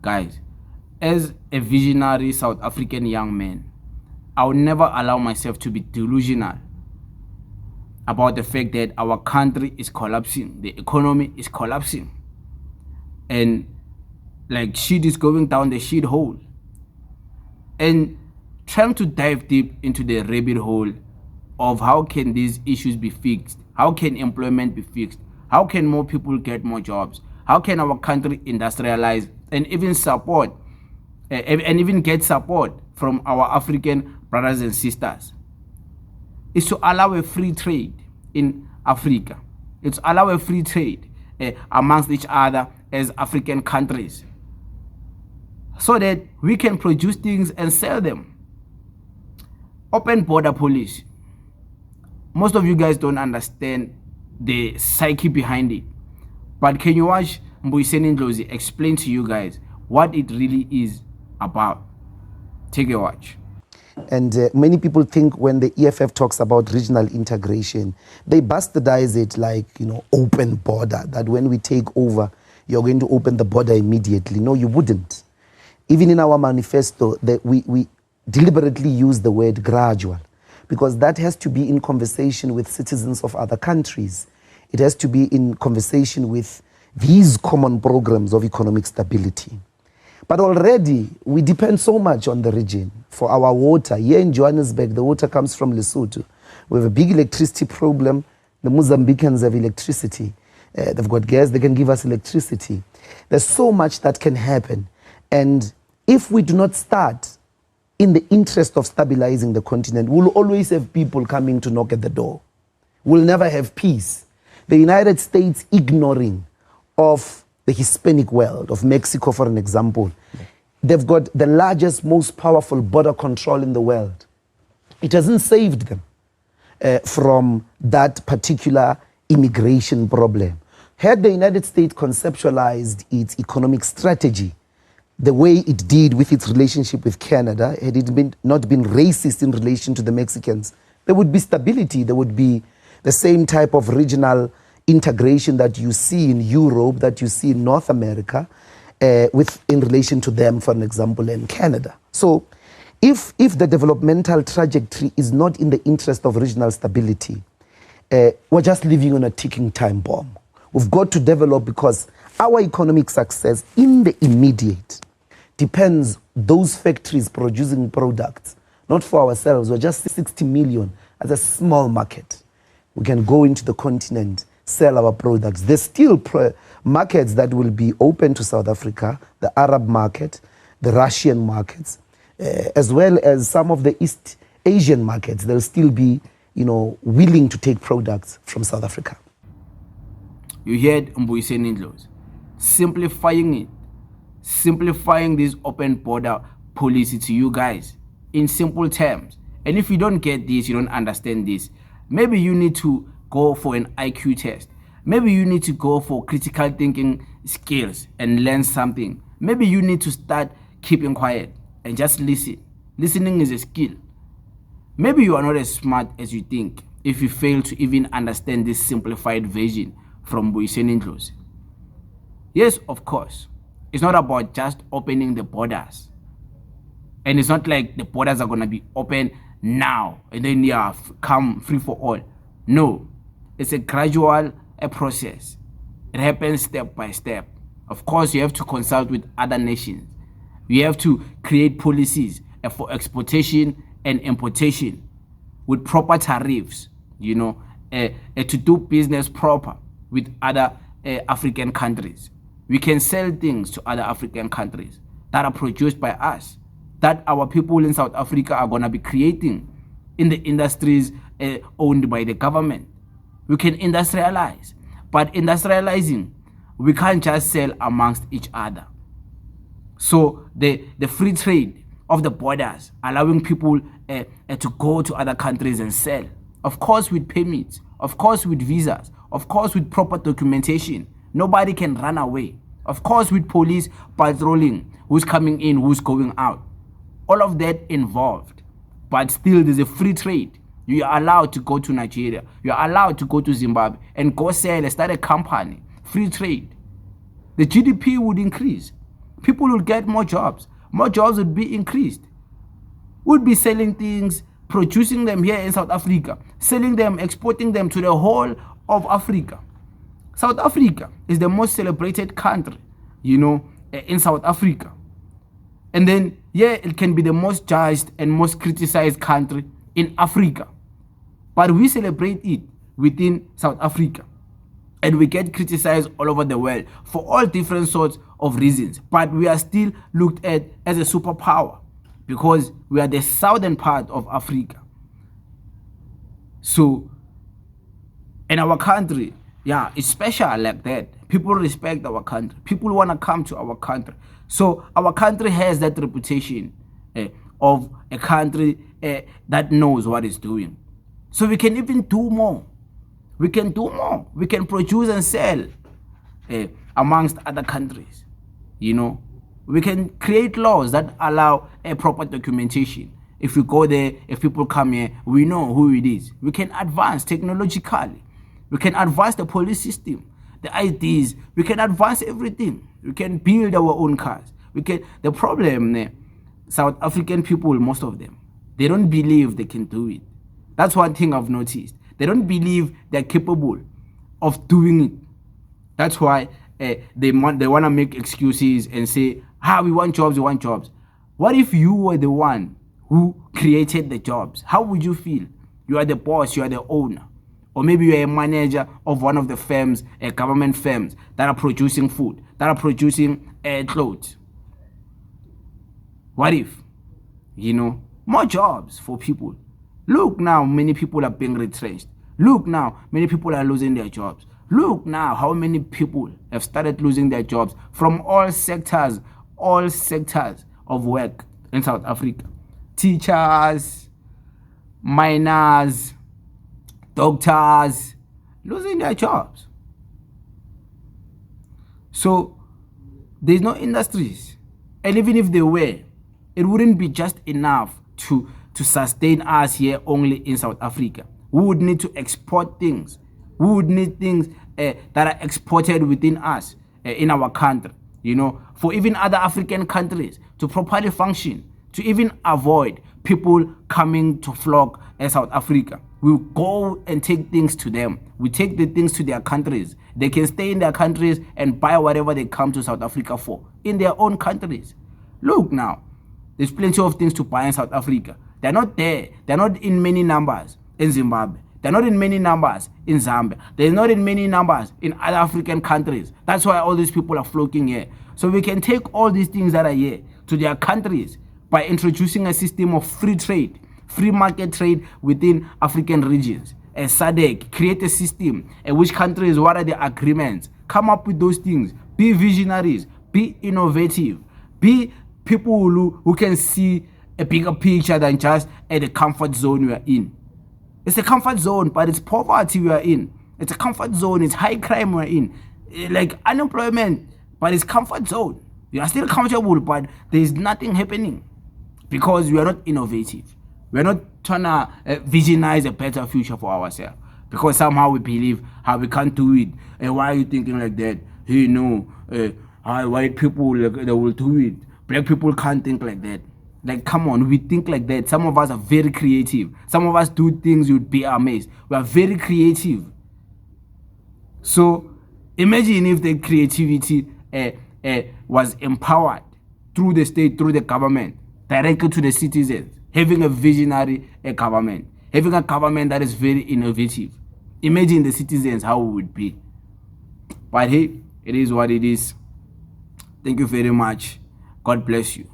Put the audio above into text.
Guys, as a visionary South African young man, I will never allow myself to be delusional about the fact that our country is collapsing, the economy is collapsing, and like shit is going down the shit hole. And trying to dive deep into the rabbit hole of how can these issues be fixed, how can employment be fixed, how can more people get more jobs, how can our country industrialize and even support and even get support from our African brothers and sisters, is to allow a free trade in Africa. It's allow a free trade amongst each other as African countries, so that we can produce things and sell them. Open border policy. Most of you guys don't understand the psyche behind it. But can you watch Mbuyiseni Ndlozi explain to you guys what it really is about? Take a watch. And many people think when the EFF talks about regional integration, they bastardize it like, open border, that when we take over, you're going to open the border immediately. No, you wouldn't. Even in our manifesto, that we deliberately use the word gradual, because that has to be in conversation with citizens of other countries. It has to be in conversation with these common programs of economic stability. But already, we depend so much on the region for our water. Here in Johannesburg, the water comes from Lesotho. We have a big electricity problem. The Mozambicans have electricity. They've got gas, they can give us electricity. There's so much that can happen. And if we do not start in the interest of stabilizing the continent, we'll always have people coming to knock at the door. We'll never have peace. The United States ignoring of the Hispanic world, of Mexico, for an example. They've got the largest, most powerful border control in the world. It hasn't saved them from that particular immigration problem. Had the United States conceptualized its economic strategy the way it did with its relationship with Canada, had it not been racist in relation to the Mexicans, there would be stability, there would be the same type of regional integration that you see in Europe, that you see in North America, in relation to them, for an example, in Canada. So if the developmental trajectory is not in the interest of regional stability, we're just living on a ticking time bomb. We've got to develop, because our economic success in the immediate depends those factories producing products, not for ourselves. We're just 60 million as a small market. We can go into the continent, sell our products. There's still markets that will be open to South Africa, the Arab market, the Russian markets, as well as some of the East Asian markets. They'll still be, willing to take products from South Africa. You heard Mbuyiseni Ndlozi simplifying this open border policy to you guys in simple terms. And if you don't get this, you don't understand this, maybe you need to go for an IQ test. Maybe you need to go for critical thinking skills and learn something. Maybe you need to start keeping quiet and just listen. Listening is a skill. Maybe you are not as smart as you think if you fail to even understand this simplified version from Mbuyiseni Ndlozi. Yes, of course, it's not about just opening the borders. And it's not like the borders are going to be open now and then come free for all. No, it's a gradual process. It happens step by step. Of course, you have to consult with other nations. You have to create policies for exportation and importation with proper tariffs, to do business proper with other African countries. We can sell things to other African countries that are produced by us, that our people in South Africa are going to be creating in the industries owned by the government. We can industrialize, but industrializing, we can't just sell amongst each other. So the free trade of the borders, allowing people to go to other countries and sell, of course with permits, of course with visas, of course with proper documentation. Nobody can run away. Of course with police patrolling, who's coming in, who's going out. All of that involved. But still there's a free trade. You are allowed to go to Nigeria. You are allowed to go to Zimbabwe and go sell and start a company. Free trade. The GDP would increase. people will get more jobs. More jobs would be increased. We'd be selling things, producing them here in South Africa, selling them, exporting them to the whole of Africa. South Africa is the most celebrated country, in South Africa. And then, it can be the most judged and most criticized country in Africa. But we celebrate it within South Africa. And we get criticized all over the world for all different sorts of reasons. But we are still looked at as a superpower because we are the southern part of Africa. So, in our country, it's special like that. People respect our country. People want to come to our country. So our country has that reputation of a country that knows what it's doing. So we can even do more. We can do more. We can produce and sell amongst other countries. We can create laws that allow a proper documentation. If we go there, if people come here, we know who it is. We can advance technologically. We can advance the police system, the IDs. We can advance everything. We can build our own cars. The problem, South African people, most of them, they don't believe they can do it. That's one thing I've noticed. They don't believe they're capable of doing it. That's why they want to make excuses and say, we want jobs, we want jobs. What if you were the one who created the jobs? How would you feel? You are the boss, you are the owner. Or maybe you're a manager of one of the firms, government firms that are producing food, that are producing clothes. What if? More jobs for people. Look now, many people are being retrenched. Look now, many people are losing their jobs. Look now how many people have started losing their jobs from all sectors of work in South Africa. Teachers, miners, doctors, losing their jobs. So there's no industries. And even if they were, it wouldn't be just enough to sustain us here only in South Africa. We would need to export things. We would need things that are exported within us, in our country, for even other African countries to properly function, to even avoid people coming to flock in South Africa. We go and take things to them. We take the things to their countries. They can stay in their countries and buy whatever they come to South Africa for in their own countries. Look now, there's plenty of things to buy in South Africa. They're not there. They're not in many numbers in Zimbabwe. They're not in many numbers in Zambia. They're not in many numbers in other African countries. That's why all these people are flocking here. So we can take all these things that are here to their countries by introducing a system of free trade, free market trade within African regions. And SADC, create a system in which countries, what are the agreements? Come up with those things. Be visionaries. Be innovative. Be people who can see a bigger picture than just at the comfort zone we are in. It's a comfort zone, but it's poverty we are in. It's a comfort zone. It's high crime we're in. Like unemployment, but it's comfort zone. You are still comfortable, but there's nothing happening because we are not innovative. We're not trying to visionize a better future for ourselves because somehow we believe how we can't do it. And why are you thinking like that? White people, they will do it. Black people can't think like that. Like, come on, we think like that. Some of us are very creative. Some of us do things you'd be amazed. We are very creative. So imagine if the creativity was empowered through the state, through the government, directly to the citizens, having a visionary government, having a government that is very innovative. Imagine the citizens, how it would be. But hey, it is what it is. Thank you very much. God bless you.